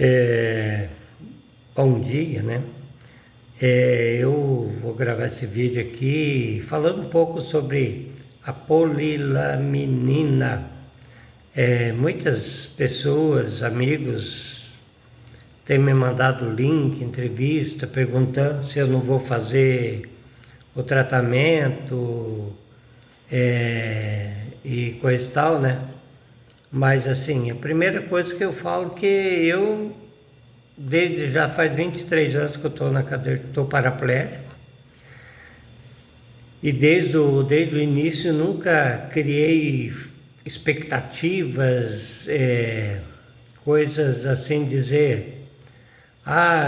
É, bom dia, né? Eu vou gravar esse vídeo aqui falando um pouco sobre a polilaminina. Muitas pessoas, amigos, têm me mandado link, entrevista, perguntando se eu não vou fazer o tratamento e coisa e tal, né? Mas assim, a primeira coisa que eu falo que eu, desde já faz 23 anos que eu estou na cadeira, estou paraplégico, e desde o início nunca criei expectativas, coisas assim dizer,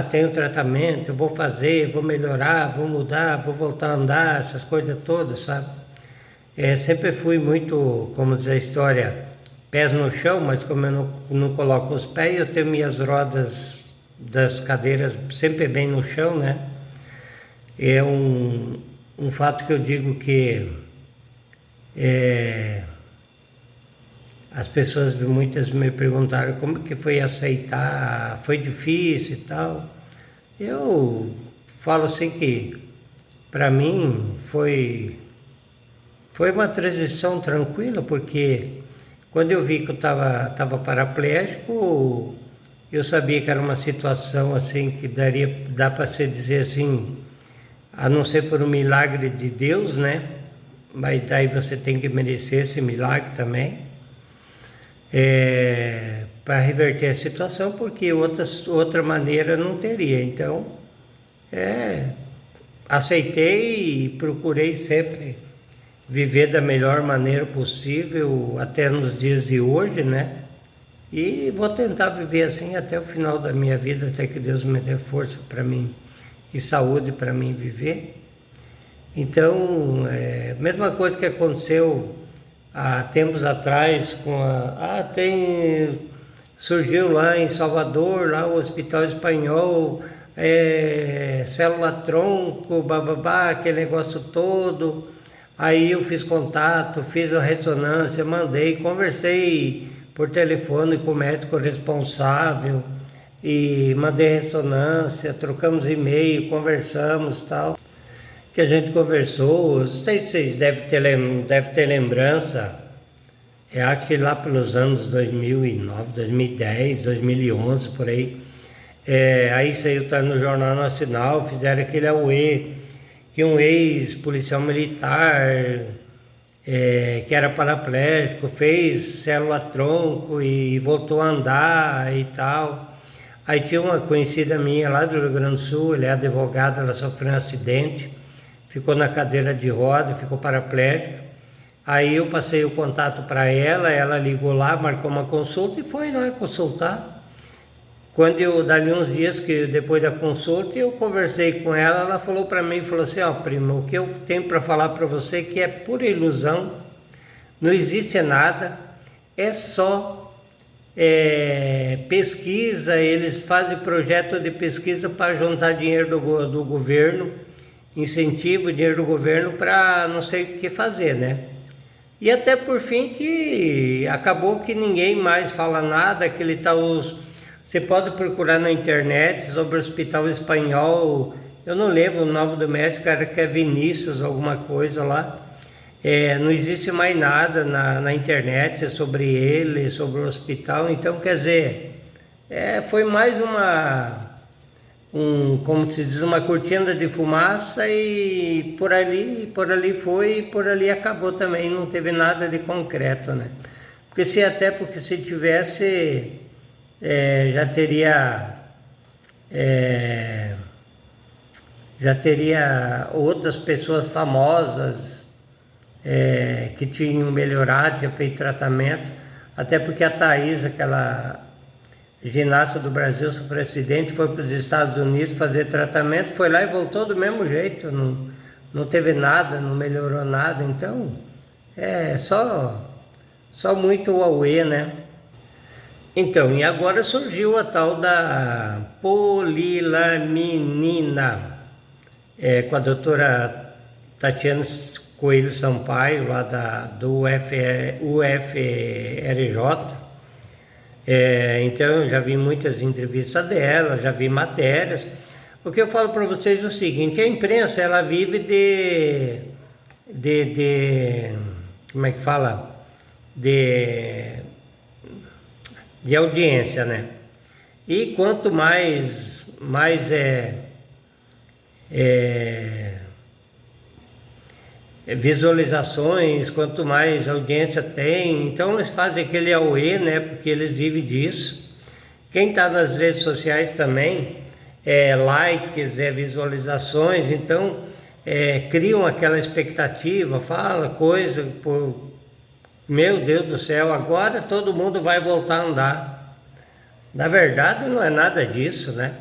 tenho tratamento, eu vou fazer, vou melhorar, vou mudar, vou voltar a andar, essas coisas todas, sabe? Sempre fui muito, como diz a história, pés no chão, mas como eu não coloco os pés, eu tenho minhas rodas das cadeiras sempre bem no chão, né? É um fato que eu digo que as pessoas muitas me perguntaram como que foi aceitar, foi difícil e tal. Eu falo assim que para mim foi uma transição tranquila, porque quando eu vi que eu estava paraplégico, eu sabia que era uma situação assim que dá para se dizer assim, a não ser por um milagre de Deus, né? Mas daí você tem que merecer esse milagre também, para reverter a situação, porque outra maneira não teria. Então, aceitei e procurei sempre viver da melhor maneira possível até nos dias de hoje, né? E vou tentar viver assim até o final da minha vida, até que Deus me dê força para mim e saúde para mim viver. Então, mesma coisa que aconteceu há tempos atrás com surgiu lá em Salvador, lá o Hospital Espanhol, célula-tronco, bababá, aquele negócio todo. Aí eu fiz contato, fiz a ressonância, mandei, conversei por telefone com o médico responsável e mandei ressonância, trocamos e-mail, conversamos, tal. Que a gente conversou, não sei se vocês devem ter lembrança, eu acho que lá pelos anos 2009, 2010, 2011, por aí. Aí saiu, tá no Jornal Nacional, fizeram aquele AUE, que um ex-policial militar, que era paraplégico, fez célula-tronco e voltou a andar e tal. Aí tinha uma conhecida minha lá do Rio Grande do Sul, ela é advogada, ela sofreu um acidente, ficou na cadeira de roda, ficou paraplégica. Aí eu passei o contato para ela ligou lá, marcou uma consulta e foi lá consultar. Quando dali uns dias, que depois da consulta, eu conversei com ela, ela falou para mim, falou assim, primo, o que eu tenho para falar para você é que é pura ilusão, não existe nada, é só pesquisa, eles fazem projeto de pesquisa para juntar dinheiro do governo, incentivo, dinheiro do governo para não sei o que fazer, né? E até por fim que acabou que ninguém mais fala nada, aquele tal... Você pode procurar na internet sobre o Hospital Espanhol, eu não lembro o nome do médico, era que é Vinícius, alguma coisa lá. Não existe mais nada na internet sobre ele, sobre o hospital, então quer dizer, foi mais como se diz, uma cortina de fumaça e por ali foi e por ali acabou também, não teve nada de concreto, né? Porque se tivesse... já teria outras pessoas famosas que tinham melhorado, tinham feito tratamento, até porque a Thaís, aquela ginasta do Brasil, sofreu acidente, foi para os Estados Unidos fazer tratamento, foi lá e voltou do mesmo jeito, não teve nada, não melhorou nada, então só muito auê, né? Então, e agora surgiu a tal da polilaminina, com a doutora Tatiana Coelho Sampaio, lá do UFRJ. Então eu já vi muitas entrevistas dela, já vi matérias. O que eu falo para vocês é o seguinte: a imprensa ela vive de como é que fala? De audiência, né? E quanto mais visualizações, quanto mais audiência tem, então eles fazem aquele auê, né? Porque eles vivem disso. Quem está nas redes sociais também, likes, visualizações, então criam aquela expectativa, fala coisa, meu Deus do céu, agora todo mundo vai voltar a andar. Na verdade não é nada disso, né?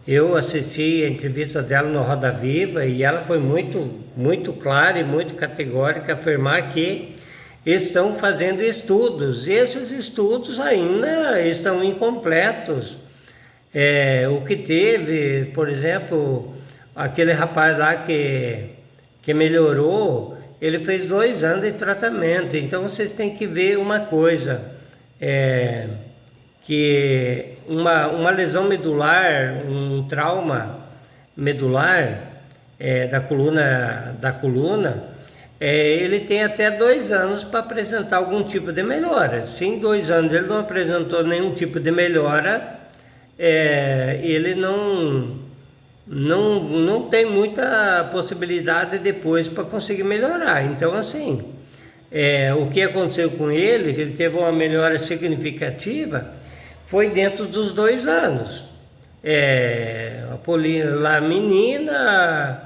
Eu assisti a entrevista dela no Roda Viva e ela foi muito clara e muito categórica afirmar que estão fazendo estudos. E esses estudos ainda estão incompletos. O que teve, por exemplo, aquele rapaz lá que melhorou, ele fez 2 anos de tratamento. Então vocês têm que ver uma coisa, que uma lesão medular, um trauma medular da coluna, ele tem até 2 anos para apresentar algum tipo de melhora. Se em 2 anos ele não apresentou nenhum tipo de melhora, ele não tem muita possibilidade depois para conseguir melhorar. Então, assim, o que aconteceu com ele, que ele teve uma melhora significativa, foi dentro dos 2 anos. A polilamina,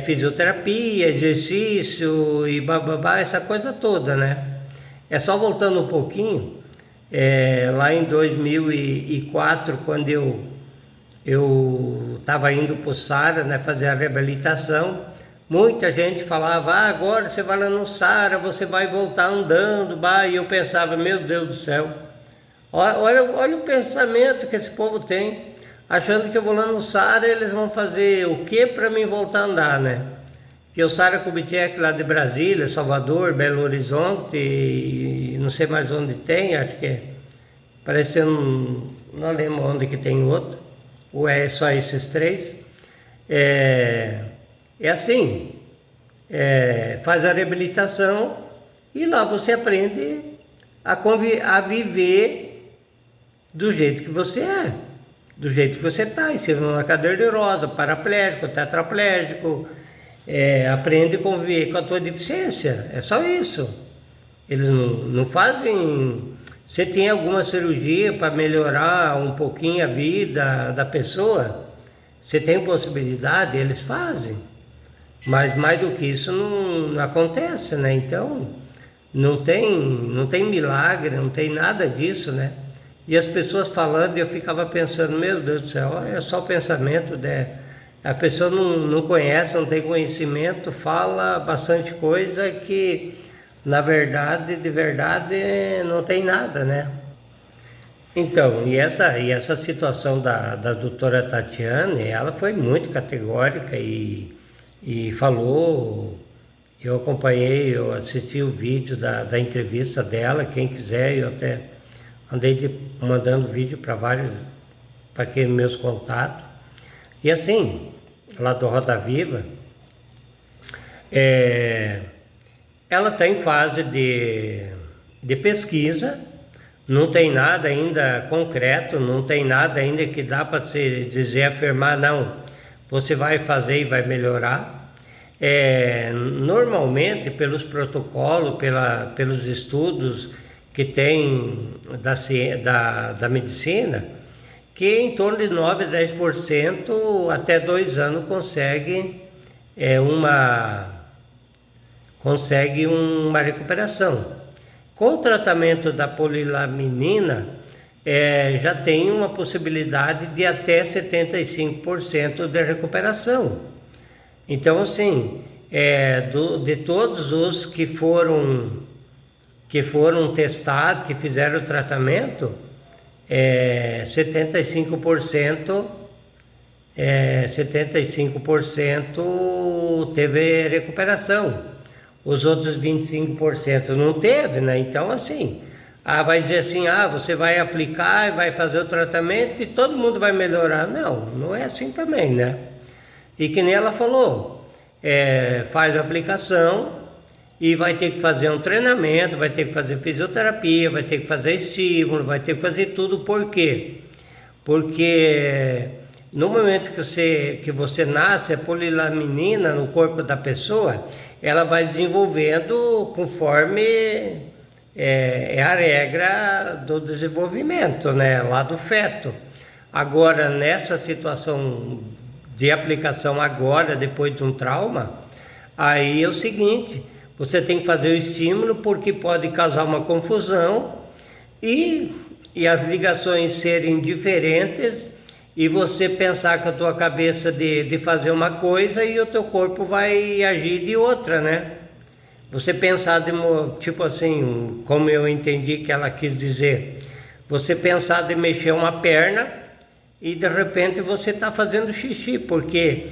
fisioterapia, exercício e bababá, essa coisa toda, né? Só voltando um pouquinho, lá em 2004, quando eu estava indo para o Sara, né, fazer a reabilitação, muita gente falava, agora você vai lá no Sara, você vai voltar andando, e eu pensava, meu Deus do céu, olha o pensamento que esse povo tem, achando que eu vou lá no Sara, eles vão fazer o que para mim voltar a andar, né? Que o Sara Kubitschek lá de Brasília, Salvador, Belo Horizonte, e não sei mais onde tem, acho que parece ser não lembro onde que tem outro, ou é só esses 3. Assim, faz a reabilitação e lá você aprende a viver do jeito que você do jeito que você está, em cima de uma cadeira de rosa, paraplégico, tetraplégico, aprende a conviver com a tua deficiência, é só isso. Eles não fazem... Você tem alguma cirurgia para melhorar um pouquinho a vida da pessoa? Você tem possibilidade? Eles fazem. Mas mais do que isso não acontece, né? Então, não tem milagre, não tem nada disso, né? E as pessoas falando, eu ficava pensando, meu Deus do céu, é só o pensamento, né? A pessoa não conhece, não tem conhecimento, fala bastante coisa que, na verdade, de verdade, não tem nada, né? Então, e essa situação da doutora Tatiane, ela foi muito categórica e falou, eu acompanhei, eu assisti o vídeo da entrevista dela, quem quiser, eu até andei mandando vídeo para aqueles meus contatos. E assim, lá do Roda Viva, ela está em fase de pesquisa, não tem nada ainda concreto, não tem nada ainda que dá para se dizer, afirmar, não, você vai fazer e vai melhorar. Normalmente, pelos protocolos, pelos estudos que tem da medicina, que em torno de 9 a 10% até 2 anos consegue uma recuperação. Com o tratamento da polilaminina, já tem uma possibilidade de até 75% de recuperação. Então, assim, de todos os que foram testados, que fizeram o tratamento, 75% teve recuperação. Os outros 25% não teve, né? Então, assim, vai dizer assim, você vai aplicar e vai fazer o tratamento e todo mundo vai melhorar. Não, não é assim também, né? E que nem ela falou, faz a aplicação e vai ter que fazer um treinamento, vai ter que fazer fisioterapia, vai ter que fazer estímulo, vai ter que fazer tudo. Por quê? Porque no momento que você nasce, a polilaminina no corpo da pessoa, ela vai desenvolvendo conforme a regra do desenvolvimento, né? Lá do feto. Agora, nessa situação de aplicação agora, depois de um trauma, aí é o seguinte, você tem que fazer o estímulo porque pode causar uma confusão e as ligações serem diferentes e você pensar com a tua cabeça de fazer uma coisa e o teu corpo vai agir de outra, né? Você pensar tipo assim, como eu entendi que ela quis dizer, você pensar de mexer uma perna e de repente você está fazendo xixi, porque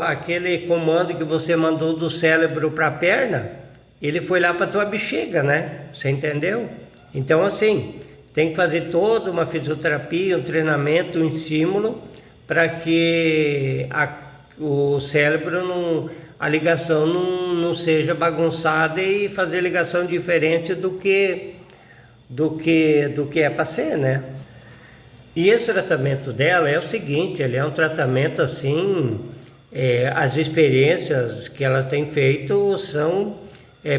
aquele comando que você mandou do cérebro para a perna, ele foi lá para a tua bexiga, né? Você entendeu? Então assim, tem que fazer toda uma fisioterapia, um treinamento, um estímulo para que o cérebro a ligação não seja bagunçada e fazer ligação diferente do que é para ser, né? E esse tratamento dela é o seguinte, ele é um tratamento assim, as experiências que ela tem feito são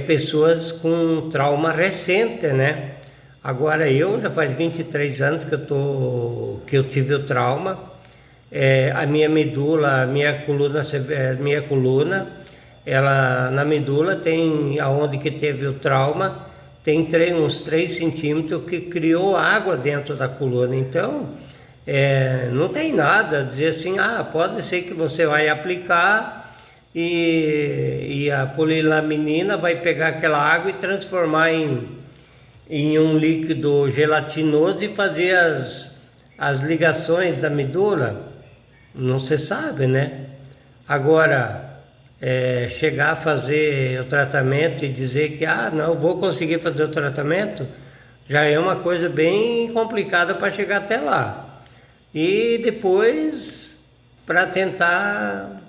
pessoas com trauma recente, né? Agora eu já faz 23 anos que eu tive o trauma. A minha medula, minha coluna, ela na medula tem, aonde que teve o trauma, tem uns 3 centímetros que criou água dentro da coluna. Então, não tem nada a dizer assim, pode ser que você vai aplicar e a polilaminina vai pegar aquela água e transformar em um líquido gelatinoso e fazer as ligações da medula. Não se sabe, né? Agora, chegar a fazer o tratamento e dizer que, não vou conseguir fazer o tratamento, já é uma coisa bem complicada para chegar até lá. E depois, para tentar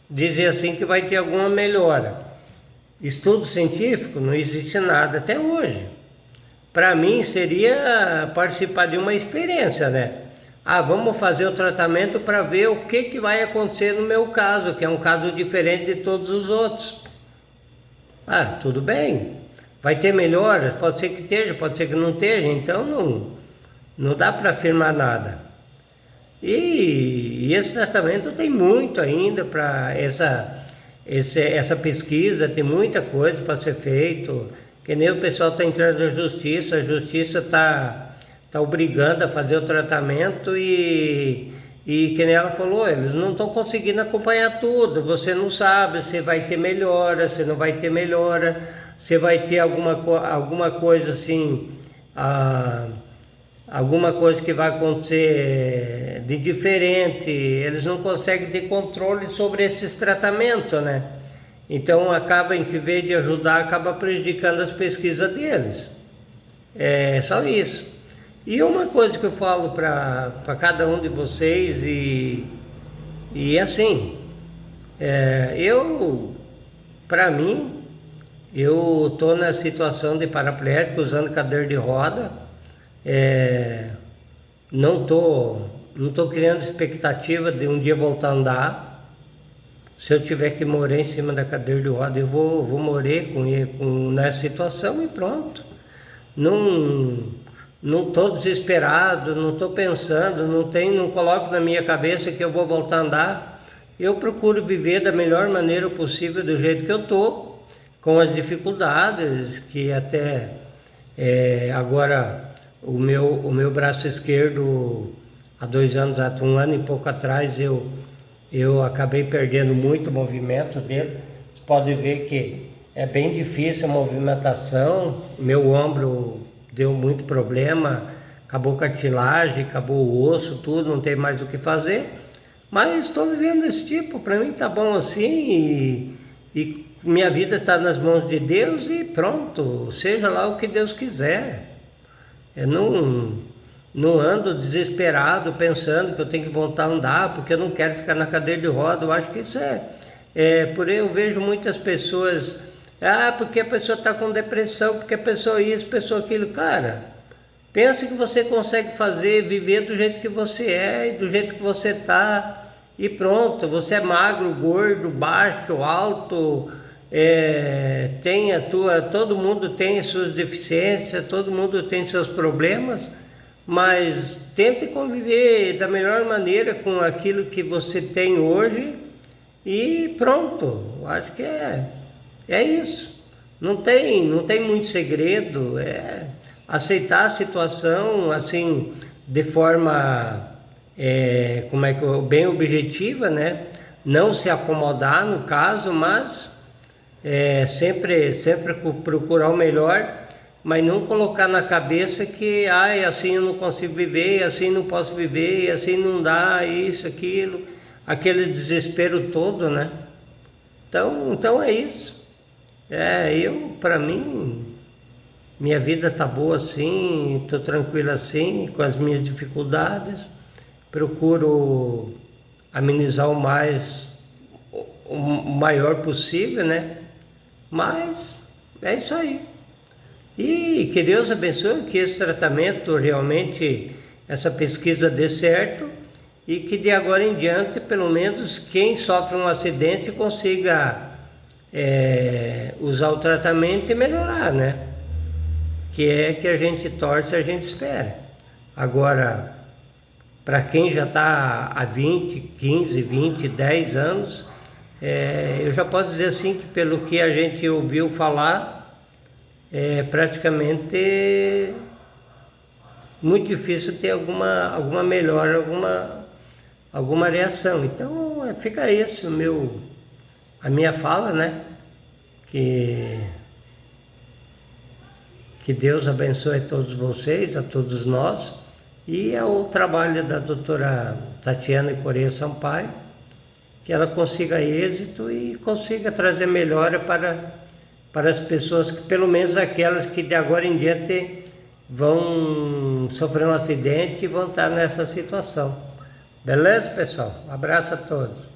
dizer assim que vai ter alguma melhora. Estudo científico, não existe nada até hoje. Para mim seria participar de uma experiência, né? Vamos fazer o tratamento para ver o que vai acontecer no meu caso, que é um caso diferente de todos os outros. Tudo bem. Vai ter melhoras? Pode ser que esteja, pode ser que não esteja. Então não dá para afirmar nada. E esse tratamento tem muito ainda para essa pesquisa, tem muita coisa para ser feito. Que nem o pessoal está entrando na justiça, a justiça está obrigando a fazer o tratamento e que nem ela falou, eles não estão conseguindo acompanhar tudo, você não sabe se vai ter melhora, se não vai ter melhora, se vai ter alguma coisa assim, alguma coisa que vai acontecer de diferente, eles não conseguem ter controle sobre esses tratamentos, né? Então acaba, em vez de ajudar, acaba prejudicando as pesquisas deles. É só isso. E uma coisa que eu falo para cada um de vocês, e assim, para mim, eu estou na situação de paraplégico usando cadeira de roda, não tô criando expectativa de um dia voltar a andar. Se eu tiver que morrer em cima da cadeira de roda, eu vou morrer nessa situação e pronto. Não estou desesperado, não estou pensando, não coloco na minha cabeça que eu vou voltar a andar. Eu procuro viver da melhor maneira possível, do jeito que eu estou, com as dificuldades que até agora o meu braço esquerdo, há 2 anos, há 1 ano e pouco atrás, eu acabei perdendo muito o movimento dele. Você pode ver que é bem difícil a movimentação, meu ombro deu muito problema, acabou cartilagem, acabou o osso, tudo, não tem mais o que fazer. Mas estou vivendo desse tipo, para mim tá bom assim, e minha vida está nas mãos de Deus e pronto, seja lá o que Deus quiser. Eu não ando desesperado pensando que eu tenho que voltar a andar porque eu não quero ficar na cadeira de roda. Eu acho que isso por aí eu vejo muitas pessoas, porque a pessoa está com depressão, porque a pessoa isso, a pessoa aquilo. Cara, pensa que você consegue viver do jeito que você é e do jeito que você está e pronto. Você é magro, gordo, baixo, alto, todo mundo tem suas deficiências, todo mundo tem seus problemas, mas tente conviver da melhor maneira com aquilo que você tem hoje e pronto. Acho que é isso. Não tem muito segredo, aceitar a situação assim de forma bem objetiva, né? Não se acomodar no caso, mas sempre procurar o melhor, mas não colocar na cabeça que assim eu não consigo viver, assim não posso viver, assim não dá, isso, aquilo, aquele desespero todo, né? Então é isso. Para mim, minha vida tá boa assim, estou tranquilo assim, com as minhas dificuldades, procuro amenizar o maior possível, né? Mas é isso aí. E que Deus abençoe, que esse tratamento realmente, essa pesquisa dê certo e que de agora em diante, pelo menos quem sofre um acidente consiga usar o tratamento e melhorar, né? Que a gente torce, a gente espera. Agora, para quem já está há 20, 15, 20, 10 anos, eu já posso dizer assim que pelo que a gente ouviu falar, praticamente muito difícil ter alguma melhora, alguma reação. Então fica isso a minha fala, né? Que Deus abençoe a todos vocês, a todos nós, e é o trabalho da doutora Tatiana Correia Sampaio, que ela consiga êxito e consiga trazer melhora para as pessoas, que pelo menos aquelas que de agora em diante vão sofrer um acidente e vão estar nessa situação. Beleza, pessoal? Um abraço a todos.